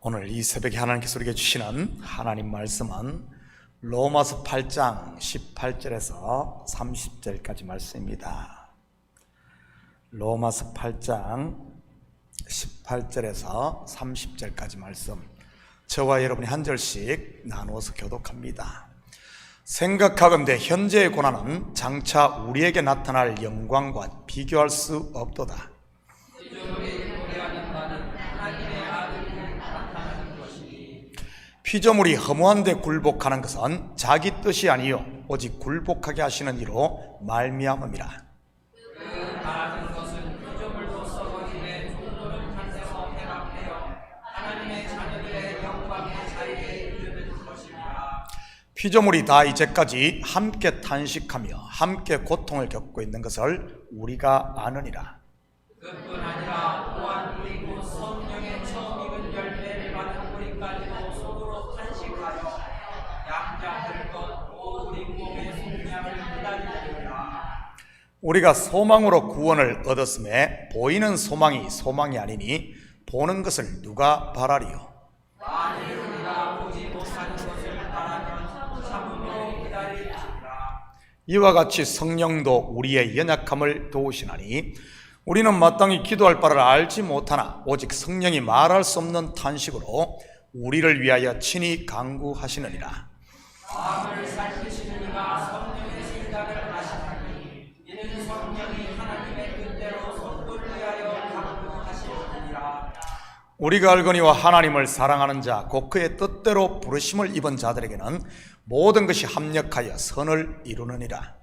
오늘 이 새벽에 하나님께서 우리에게 주시는 하나님 말씀은 로마서 8장 18절에서 30절까지 말씀입니다. 로마서 8장 18절에서 30절까지 말씀, 저와 여러분이 한 절씩 나누어서 교독합니다. 생각하건대 현재의 고난은 장차 우리에게 나타날 영광과 비교할 수 없도다. 피조물이 허무한데 굴복하는 것은 자기 뜻이 아니요 오직 굴복하게 하시는 이로 말미암음이라. 피조물이 다 이제까지 함께 탄식하며 함께 고통을 겪고 있는 것을 우리가 아느니라. 그뿐 아니라 또한 우리 곧 성령의 처음 익은 열매를 받은 우리까지도 속으로 탄식하여 양자될 것 우리 몸의 속량을 기다리느니라. 우리가 소망으로 구원을 얻었음에 보이는 소망이 소망이 아니니 보는 것을 누가 바라리요? 만일 우리가 보지 못하는 것을 바라면 참으로 기다리리라. 이와 같이 성령도 우리의 연약함을 도우시나니 우리는 마땅히 기도할 바를 알지 못하나 오직 성령이 말할 수 없는 탄식으로 우리를 위하여 친히 간구하시느니라. 마음을 살피시는 이가 성령의 생각을 아시나니 이는 성령이 하나님의 뜻대로 선을 위하여 간구하시느니라. 우리가 알거니와 하나님을 사랑하는 자 곧 그의 뜻대로 부르심을 입은 자들에게는 모든 것이 합력하여 선을 이루느니라.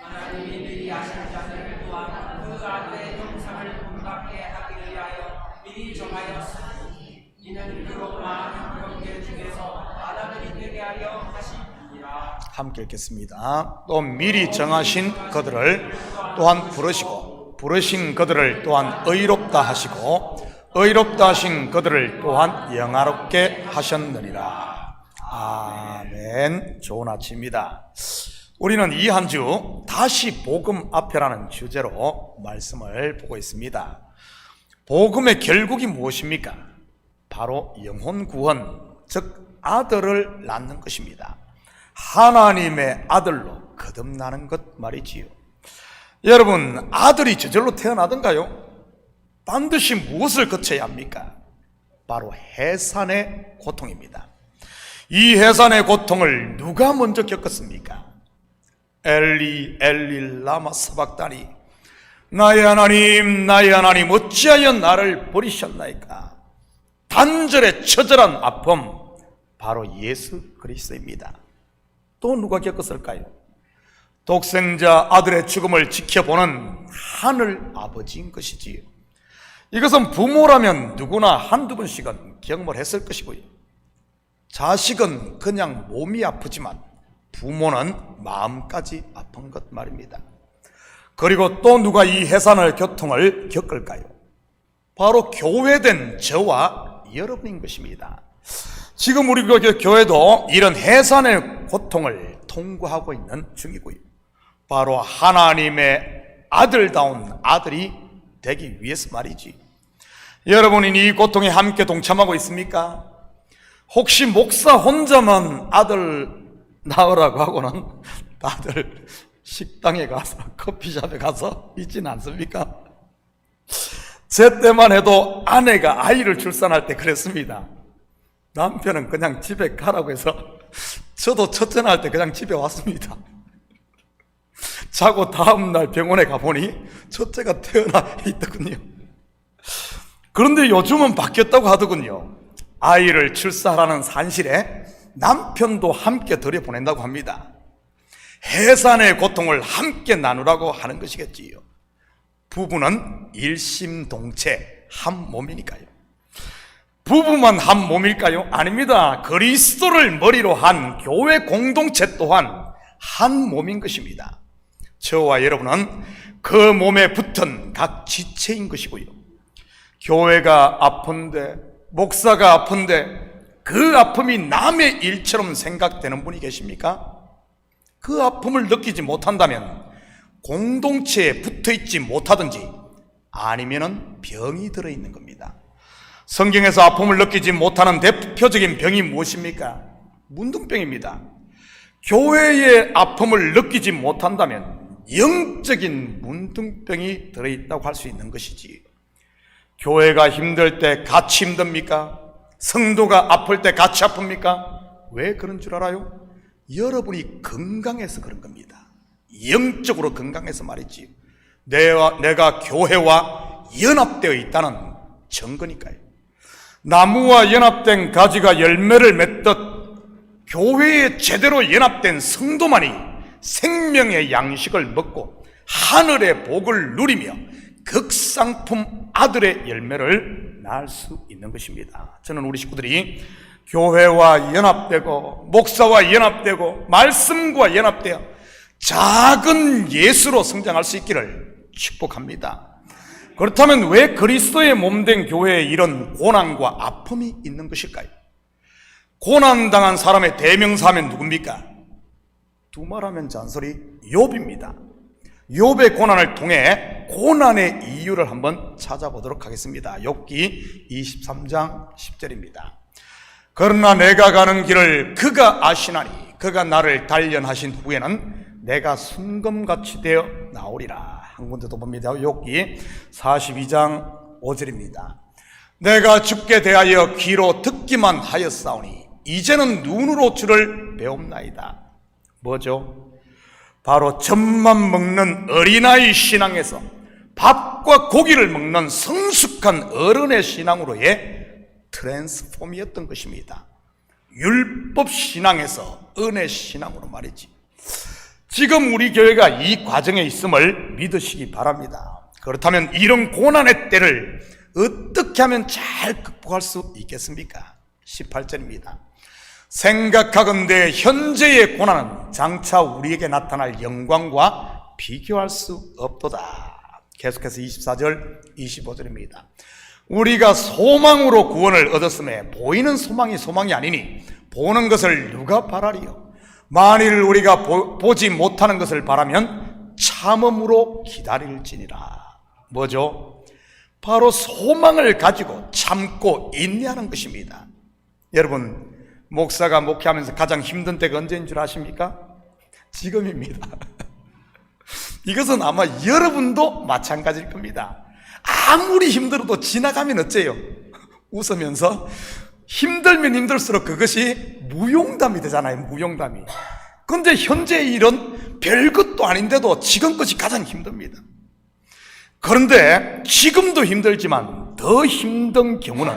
하나님이 미리 아신 자들 또한 그 아들의 형상을 본받게 하기 위하여 미리 정하였으니 이는 그로 많은 형제 중에서 아담이 되게 하려 하심이니라. 함께 읽겠습니다. 또 미리 정하신 그들을 또한 부르시고 부르신 그들을 또한 의롭다 하시고 의롭다 하신 그들을 또한 영화롭게 하셨느니라. 아멘. 좋은 아침입니다. 우리는 이 한 주 다시 복음 앞에라는 주제로 말씀을 보고 있습니다. 복음의 결국이 무엇입니까? 바로 영혼 구원, 즉 아들을 낳는 것입니다. 하나님의 아들로 거듭나는 것 말이지요. 여러분, 아들이 저절로 태어나던가요? 반드시 무엇을 거쳐야 합니까? 바로 해산의 고통입니다. 이 해산의 고통을 누가 먼저 겪었습니까? 엘리 엘리 라마 사박다니, 나의 하나님 어찌하여 나를 버리셨나이까? 단절의 처절한 아픔, 바로 예수 그리스도입니다. 또 누가 겪었을까요? 독생자 아들의 죽음을 지켜보는 하늘 아버지인 것이지요. 이것은 부모라면 누구나 한두 번씩은 경험을 했을 것이고요. 자식은 그냥 몸이 아프지만 부모는 마음까지 아픈 것 말입니다. 그리고 또 누가 이 해산의 고통을 겪을까요? 바로 교회된 저와 여러분인 것입니다. 지금 우리 교회도 이런 해산의 고통을 통과하고 있는 중이고요. 바로 하나님의 아들다운 아들이 되기 위해서 말이지. 여러분이 이 고통에 함께 동참하고 있습니까? 혹시 목사 혼자만 아들 낳으라고 하고는 다들 식당에 가서 커피숍에 가서 있지는 않습니까? 제 때만 해도 아내가 아이를 출산할 때 그랬습니다. 남편은 그냥 집에 가라고 해서 저도 첫째 낳을 때 그냥 집에 왔습니다. 자고 다음날 병원에 가보니 첫째가 태어나 있더군요. 그런데 요즘은 바뀌었다고 하더군요. 아이를 출산하라는 산실에 남편도 함께 들여보낸다고 합니다. 해산의 고통을 함께 나누라고 하는 것이겠지요. 부부는 일심동체 한 몸이니까요. 부부만 한 몸일까요? 아닙니다. 그리스도를 머리로 한 교회 공동체 또한 한 몸인 것입니다. 저와 여러분은 그 몸에 붙은 각 지체인 것이고요. 교회가 아픈데, 목사가 아픈데 그 아픔이 남의 일처럼 생각되는 분이 계십니까? 그 아픔을 느끼지 못한다면 공동체에 붙어있지 못하든지 아니면은 병이 들어있는 겁니다. 성경에서 아픔을 느끼지 못하는 대표적인 병이 무엇입니까? 문둥병입니다. 교회의 아픔을 느끼지 못한다면 영적인 문둥병이 들어있다고 할 수 있는 것이지, 교회가 힘들 때 같이 힘듭니까? 성도가 아플 때 같이 아픕니까? 왜 그런 줄 알아요? 여러분이 건강해서 그런 겁니다. 영적으로 건강해서 말이지, 내가 교회와 연합되어 있다는 증거니까요. 나무와 연합된 가지가 열매를 맺듯 교회에 제대로 연합된 성도만이 생명의 양식을 먹고 하늘의 복을 누리며 극상품 아들의 열매를 낳을 수 있는 것입니다. 저는 우리 식구들이 교회와 연합되고 목사와 연합되고 말씀과 연합되어 작은 예수로 성장할 수 있기를 축복합니다. 그렇다면 왜 그리스도의 몸된 교회에 이런 고난과 아픔이 있는 것일까요? 고난당한 사람의 대명사면 누굽니까? 두말하면 잔소리, 욥입니다. 욥의 고난을 통해 고난의 이유를 한번 찾아보도록 하겠습니다. 욥기 23장 10절입니다. 그러나 내가 가는 길을 그가 아시나니 그가 나를 단련하신 후에는 내가 순금같이 되어 나오리라. 한 군데 더 봅니다. 욥기 42장 5절입니다. 내가 주께 대하여 귀로 듣기만 하였사오니 이제는 눈으로 주를 배움나이다. 뭐죠? 바로 젖만 먹는 어린아이 신앙에서 밥과 고기를 먹는 성숙한 어른의 신앙으로의 트랜스폼이었던 것입니다. 율법 신앙에서 은혜 신앙으로 말이지. 지금 우리 교회가 이 과정에 있음을 믿으시기 바랍니다. 그렇다면 이런 고난의 때를 어떻게 하면 잘 극복할 수 있겠습니까? 18절입니다. 생각하건대 현재의 고난은 장차 우리에게 나타날 영광과 비교할 수 없도다. 계속해서 24절 25절입니다. 우리가 소망으로 구원을 얻었음에 보이는 소망이 소망이 아니니 보는 것을 누가 바라리요? 만일 우리가 보지 못하는 것을 바라면 참음으로 기다릴지니라. 뭐죠? 바로 소망을 가지고 참고 인내하는 것입니다. 여러분, 목사가 목회하면서 가장 힘든 때가 언제인 줄 아십니까? 지금입니다. 이것은 아마 여러분도 마찬가지일 겁니다. 아무리 힘들어도 지나가면 어째요? 웃으면서 힘들면 힘들수록 그것이 무용담이 되잖아요. 무용담이. 그런데 현재의 일은 별것도 아닌데도 지금 것이 가장 힘듭니다. 그런데 지금도 힘들지만 더 힘든 경우는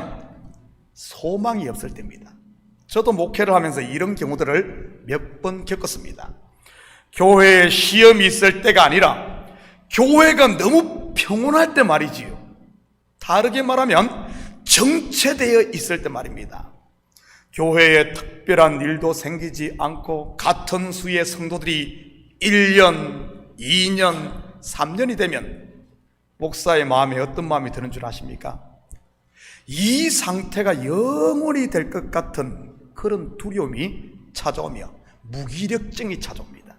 소망이 없을 때입니다. 저도 목회를 하면서 이런 경우들을 몇 번 겪었습니다. 교회에 시험이 있을 때가 아니라 교회가 너무 평온할 때 말이지요. 다르게 말하면 정체되어 있을 때 말입니다. 교회에 특별한 일도 생기지 않고 같은 수의 성도들이 1년, 2년, 3년이 되면 목사의 마음에 어떤 마음이 드는 줄 아십니까? 이 상태가 영원히 될 것 같은 그런 두려움이 찾아오며 무기력증이 찾아옵니다.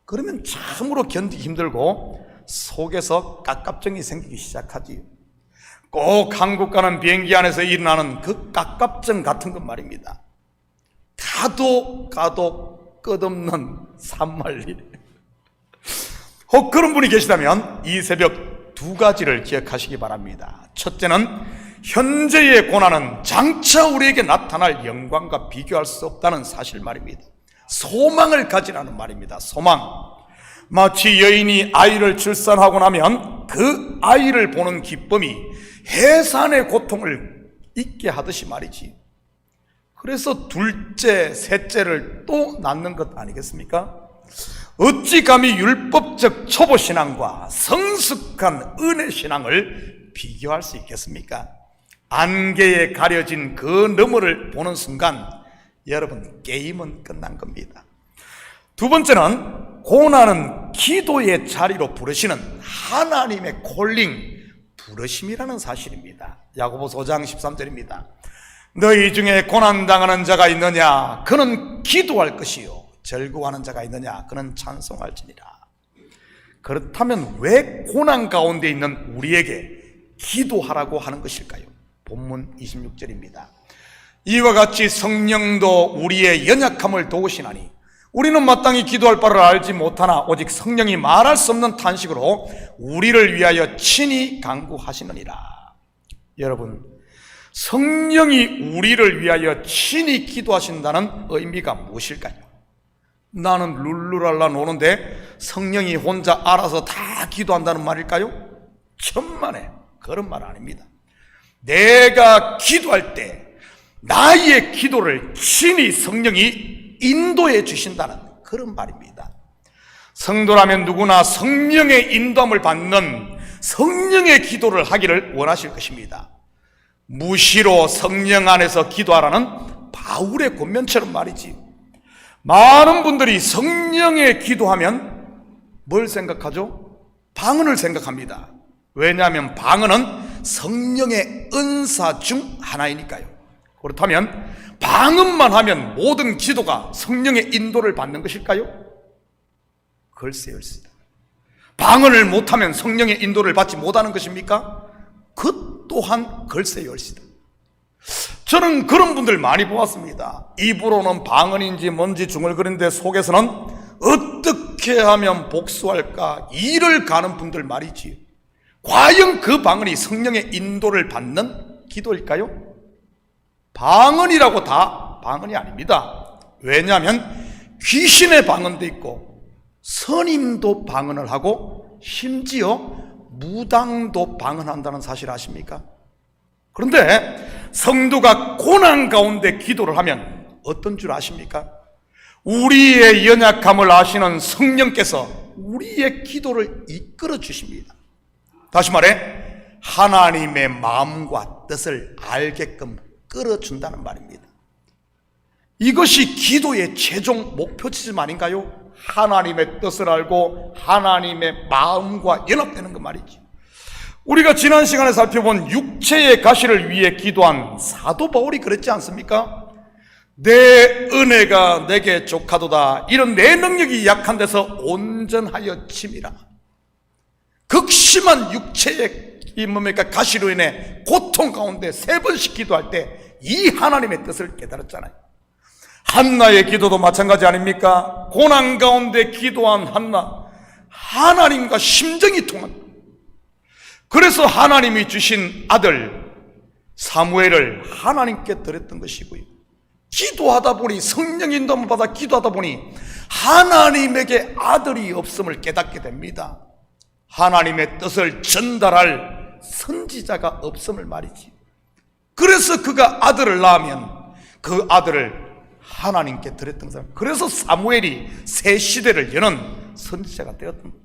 그러면 참으로 견디기 힘들고 속에서 깝깝증이 생기기 시작하지요. 꼭 한국 가는 비행기 안에서 일어나는 그 깝깝증 같은 것 말입니다. 가도 끝없는 산만리. 혹 그런 분이 계시다면 이 새벽 두 가지를 기억하시기 바랍니다. 첫째는 현재의 고난은 장차 우리에게 나타날 영광과 비교할 수 없다는 사실 말입니다. 소망을 가지라는 말입니다. 소망. 마치 여인이 아이를 출산하고 나면 그 아이를 보는 기쁨이 해산의 고통을 잊게 하듯이 말이지. 그래서 둘째, 셋째를 또 낳는 것 아니겠습니까? 어찌 감히 율법적 초보신앙과 성숙한 은혜신앙을 비교할 수 있겠습니까? 안개에 가려진 그 너머를 보는 순간 여러분, 게임은 끝난 겁니다. 두 번째는 고난은 기도의 자리로 부르시는 하나님의 콜링, 부르심이라는 사실입니다. 야고보서 5장 13절입니다. 너희 중에 고난당하는 자가 있느냐? 그는 기도할 것이요 즐거워하는 자가 있느냐? 그는 찬송할지니라. 그렇다면 왜 고난 가운데 있는 우리에게 기도하라고 하는 것일까요? 본문 26절입니다. 이와 같이 성령도 우리의 연약함을 도우시나니 우리는 마땅히 기도할 바를 알지 못하나 오직 성령이 말할 수 없는 탄식으로 우리를 위하여 친히 간구하시느니라. 여러분, 성령이 우리를 위하여 친히 기도하신다는 의미가 무엇일까요? 나는 룰루랄라 노는데 성령이 혼자 알아서 다 기도한다는 말일까요? 천만에 그런 말 아닙니다. 내가 기도할 때 나의 기도를 친히 성령이 인도해 주신다는 그런 말입니다. 성도라면 누구나 성령의 인도함을 받는 성령의 기도를 하기를 원하실 것입니다. 무시로 성령 안에서 기도하라는 바울의 권면처럼 말이지. 많은 분들이 성령의 기도하면 뭘 생각하죠? 방언을 생각합니다. 왜냐하면 방언은 성령의 은사 중 하나이니까요. 그렇다면 방언만 하면 모든 기도가 성령의 인도를 받는 것일까요? 글쎄요. 방언을 못하면 성령의 인도를 받지 못하는 것입니까? 그 또한 글쎄요. 저는 그런 분들 많이 보았습니다. 입으로는 방언인지 뭔지 중얼거리는데 속에서는 어떻게 하면 복수할까 이를 가는 분들 말이지. 과연 그 방언이 성령의 인도를 받는 기도일까요? 방언이라고 다 방언이 아닙니다. 왜냐하면 귀신의 방언도 있고 선임도 방언을 하고 심지어 무당도 방언한다는 사실 아십니까? 그런데 성도가 고난 가운데 기도를 하면 어떤 줄 아십니까? 우리의 연약함을 아시는 성령께서 우리의 기도를 이끌어 주십니다. 다시 말해 하나님의 마음과 뜻을 알게끔 끌어준다는 말입니다. 이것이 기도의 최종 목표치즘 아닌가요? 하나님의 뜻을 알고 하나님의 마음과 연합되는 것 말이지. 우리가 지난 시간에 살펴본 육체의 가시를 위해 기도한 사도 바울이 그랬지 않습니까? 내 은혜가 내게 족하도다. 이런 내 능력이 약한 데서 온전하여 침이라. 극심한 육체의 이 뭡니까 가시로 인해 고통 가운데 3번씩 기도할 때 이 하나님의 뜻을 깨달았잖아요. 한나의 기도도 마찬가지 아닙니까? 고난 가운데 기도한 한나, 하나님과 심정이 통한다. 그래서 하나님이 주신 아들 사무엘을 하나님께 드렸던 것이고요. 기도하다 보니 성령 인도함을 받아 기도하다 보니 하나님에게 아들이 없음을 깨닫게 됩니다. 하나님의 뜻을 전달할 선지자가 없음을 말이지. 그래서 그가 아들을 낳으면 그 아들을 하나님께 드렸던 사람. 그래서 사무엘이 새 시대를 여는 선지자가 되었던 거예요.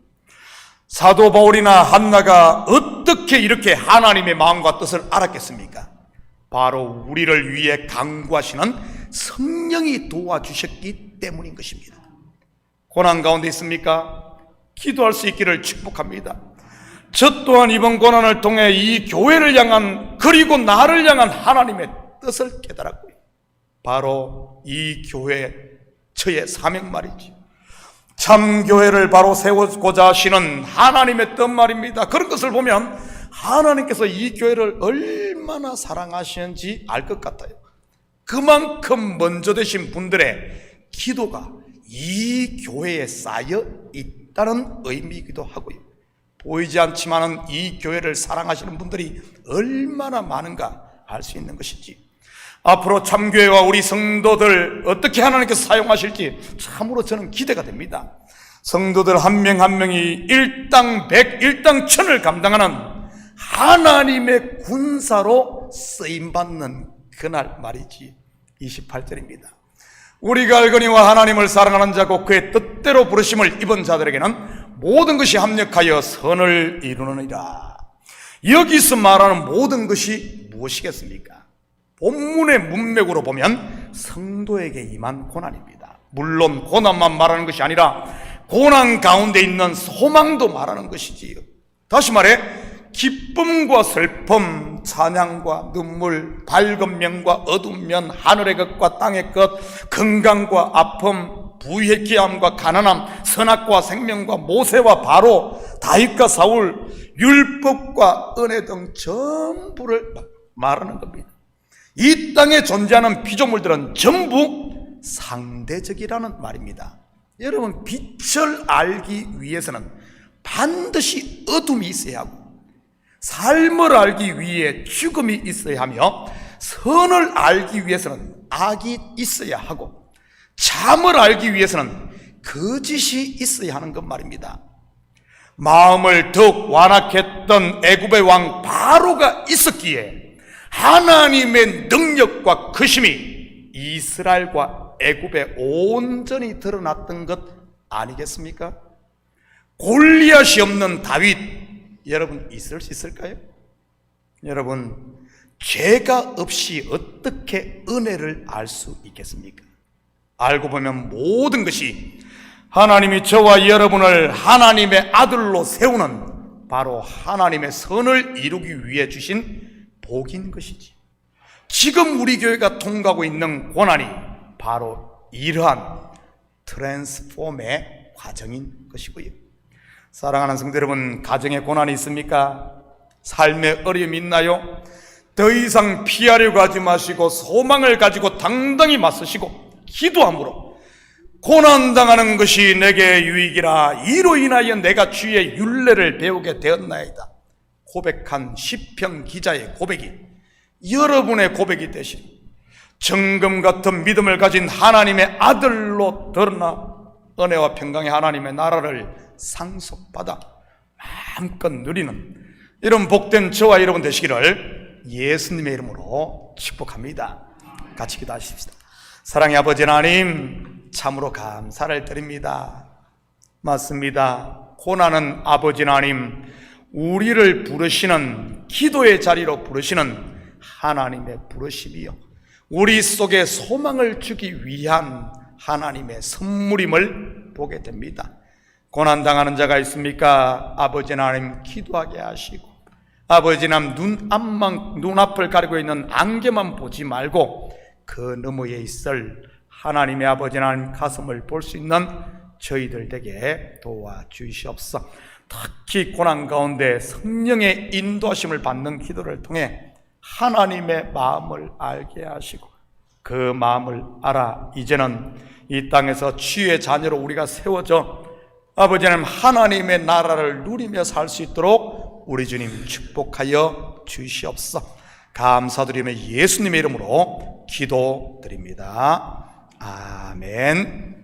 사도 바울이나 한나가 어떻게 이렇게 하나님의 마음과 뜻을 알았겠습니까? 바로 우리를 위해 간구하시는 성령이 도와주셨기 때문인 것입니다. 고난 가운데 있습니까? 기도할 수 있기를 축복합니다. 저 또한 이번 고난을 통해 이 교회를 향한 그리고 나를 향한 하나님의 뜻을 깨달았고요. 바로 이 교회 저의 사명 말이지. 참 교회를 바로 세우고자 하시는 하나님의 뜻 말입니다. 그런 것을 보면 하나님께서 이 교회를 얼마나 사랑하시는지 알 것 같아요. 그만큼 먼저 되신 분들의 기도가 이 교회에 쌓여 있다는 의미이기도 하고요. 보이지 않지만은 이 교회를 사랑하시는 분들이 얼마나 많은가 알 수 있는 것이지. 앞으로 참교회와 우리 성도들 어떻게 하나님께서 사용하실지 참으로 저는 기대가 됩니다. 성도들 한 명 한 명이 일당 백, 일당 천을 감당하는 하나님의 군사로 쓰임받는 그날 말이지. 28절입니다. 우리가 알거니와 하나님을 사랑하는 자고 그의 뜻대로 부르심을 입은 자들에게는 모든 것이 합력하여 선을 이루느니라. 여기서 말하는 모든 것이 무엇이겠습니까? 본문의 문맥으로 보면 성도에게 임한 고난입니다. 물론 고난만 말하는 것이 아니라 고난 가운데 있는 소망도 말하는 것이지요. 다시 말해 기쁨과 슬픔, 찬양과 눈물, 밝은 면과 어두운 면, 하늘의 것과 땅의 것, 건강과 아픔, 부의 기함과 가난함, 선악과 생명과 모세와 바로, 다윗과 사울, 율법과 은혜 등 전부를 말하는 겁니다. 이 땅에 존재하는 피조물들은 전부 상대적이라는 말입니다. 여러분, 빛을 알기 위해서는 반드시 어둠이 있어야 하고, 삶을 알기 위해 죽음이 있어야 하며, 선을 알기 위해서는 악이 있어야 하고, 참을 알기 위해서는 거짓이 있어야 하는 것 말입니다. 마음을 더욱 완악했던 애굽의 왕 바로가 있었기에 하나님의 능력과 크심이 이스라엘과 애굽에 온전히 드러났던 것 아니겠습니까? 골리앗이 없는 다윗, 여러분 있을 수 있을까요? 여러분, 죄가 없이 어떻게 은혜를 알 수 있겠습니까? 알고 보면 모든 것이 하나님이 저와 여러분을 하나님의 아들로 세우는 바로 하나님의 선을 이루기 위해 주신 복인 것이지. 지금 우리 교회가 통과하고 있는 고난이 바로 이러한 트랜스폼의 과정인 것이고요. 사랑하는 성도 여러분, 가정에 고난이 있습니까? 삶에 어려움이 있나요? 더 이상 피하려고 하지 마시고 소망을 가지고 당당히 맞서시고 기도함으로 고난당하는 것이 내게 유익이라 이로 인하여 내가 주의 율례를 배우게 되었나이다 고백한 시편 기자의 고백이 여러분의 고백이 되시니 정금 같은 믿음을 가진 하나님의 아들로 드러나 은혜와 평강의 하나님의 나라를 상속받아 마음껏 누리는 이런 복된 저와 여러분 되시기를 예수님의 이름으로 축복합니다. 같이 기도하십시다. 사랑의 아버지 하나님, 참으로 감사를 드립니다. 맞습니다. 고난은 아버지 하나님, 우리를 부르시는, 기도의 자리로 부르시는 하나님의 부르심이요, 우리 속에 소망을 주기 위한 하나님의 선물임을 보게 됩니다. 고난당하는 자가 있습니까? 아버지 하나님, 기도하게 하시고, 아버지 하나님, 눈앞을 가리고 있는 안개만 보지 말고 그 너머에 있을 하나님의 아버지 하나님 가슴을 볼 수 있는 저희들 되게 도와주시옵소서. 특히 고난 가운데 성령의 인도하심을 받는 기도를 통해 하나님의 마음을 알게 하시고 그 마음을 알아 이제는 이 땅에서 치유의 자녀로 우리가 세워져 아버지 하나님 하나님의 나라를 누리며 살 수 있도록 우리 주님 축복하여 주시옵소서. 감사드리며 예수님의 이름으로 기도드립니다. 아멘.